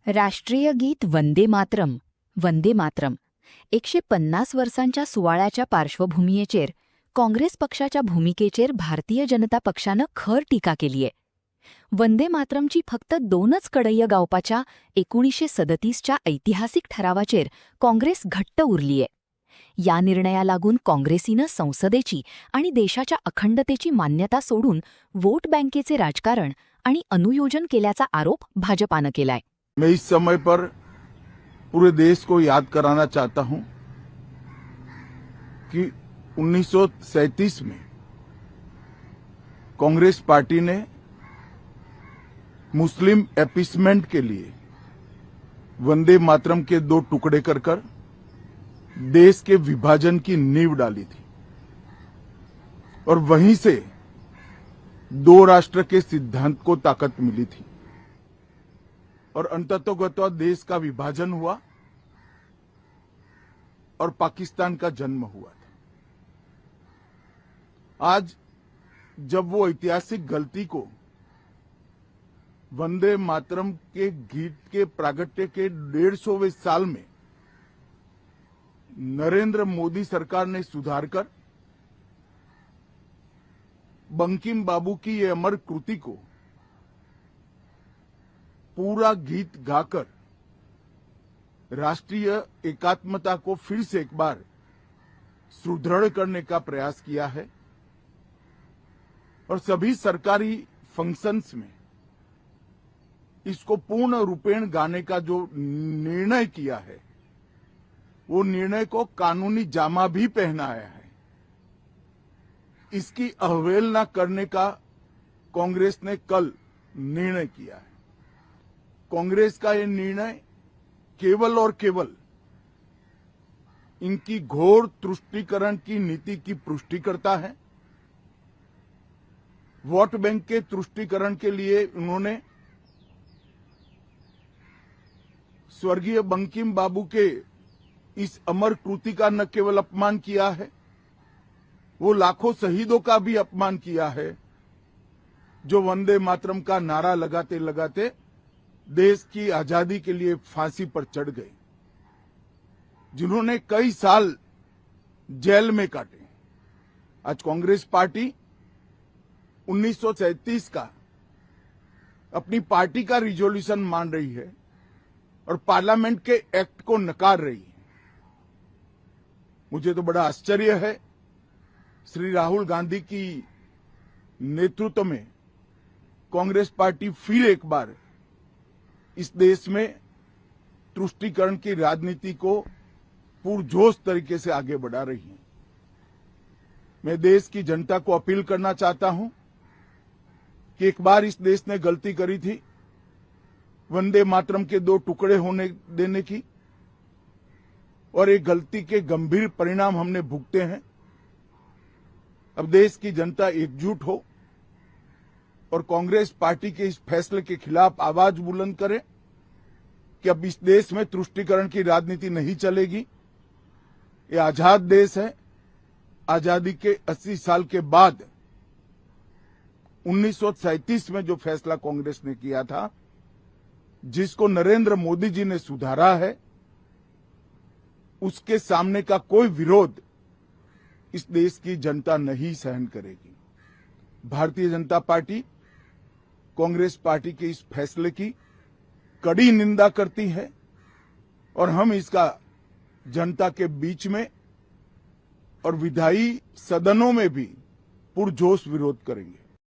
राष्ट्रीय गीत वंदे मातरम 150 वर्सांच्या सुवाळ्याच्या पार्श्वभूमयेचेर काँग्रेस पक्षाच्या भूमिकेचेर भारतीय जनता पक्षानं खर टिका केलीये. वंदे मातरमची फक्त 2च कडय्य गावपाच्या 1937च्या ऐतिहासिक ठरावाचेर काँग्रेस घट्ट उरलीये. या निर्णया लागून काँग्रेसीनं संसदेची आणि देशाच्या अखंडतेची मान्यता सोडून वोट बँकेचे राजकारण आणि अनुयोजन केल्याचा आरोप भाजपानं केलाय. मैं इस समय पर पूरे देश को याद कराना चाहता हूं कि 1937 में कांग्रेस पार्टी ने मुस्लिम अपीसमेंट के लिए वंदे मातरम के 2 टुकड़े कर देश के विभाजन की नींव डाली थी और वहीं से 2 राष्ट्र के सिद्धांत को ताकत मिली थी और अंततोगत्वा देश का विभाजन हुआ और पाकिस्तान का जन्म हुआ था. आज जब वो ऐतिहासिक गलती को वंदे मातरम के गीत के प्रागट्य के 150वें साल में नरेंद्र मोदी सरकार ने सुधारकर बंकिम बाबू की ये अमर कृति को पूरा गीत गाकर राष्ट्रीय एकात्मता को फिर से एक बार सुदृढ़ करने का प्रयास किया है और सभी सरकारी फंक्शंस में इसको पूर्ण रूपेण गाने का जो निर्णय किया है वो निर्णय को कानूनी जामा भी पहनाया है. इसकी अवहेलना करने का कांग्रेस ने कल निर्णय किया है. कांग्रेस का ये निर्णय केवल और केवल इनकी घोर तुष्टीकरण की नीति की पुष्टि करता है. वोट बैंक के तुष्टीकरण के लिए उन्होंने स्वर्गीय बंकिम बाबू के इस अमर कृति का न केवल अपमान किया है, वो लाखों शहीदों का भी अपमान किया है जो वंदे मातरम का नारा लगाते लगाते देश की आजादी के लिए फांसी पर चढ़ गए, जिन्होंने कई साल जेल में काटे. आज कांग्रेस पार्टी 1937 का अपनी पार्टी का रिजोल्यूशन मान रही है और पार्लियामेंट के एक्ट को नकार रही है. मुझे तो बड़ा आश्चर्य है. श्री राहुल गांधी की नेतृत्व में कांग्रेस पार्टी फिर एक बार इस देश में तुष्टीकरण की राजनीति को पुरजोश तरीके से आगे बढ़ा रही है. मैं देश की जनता को अपील करना चाहता हूं कि एक बार इस देश ने गलती करी थी वंदे मातरम के 2 टुकड़े होने देने की और एक गलती के गंभीर परिणाम हमने भुगते हैं. अब देश की जनता एकजुट हो और कांग्रेस पार्टी के इस फैसले के खिलाफ आवाज बुलंद करे कि अब इस देश में तुष्टीकरण की राजनीति नहीं चलेगी. ये आजाद देश है. आजादी के 80 साल के बाद 1937 में जो फैसला कांग्रेस ने किया था, जिसको नरेंद्र मोदी जी ने सुधारा है, उसके सामने का कोई विरोध इस देश की जनता नहीं सहन करेगी. भारतीय जनता पार्टी कांग्रेस पार्टी के इस फैसले की कड़ी निंदा करती है और हम इसका जनता के बीच में और विधायी सदनों में भी पुरजोश विरोध करेंगे.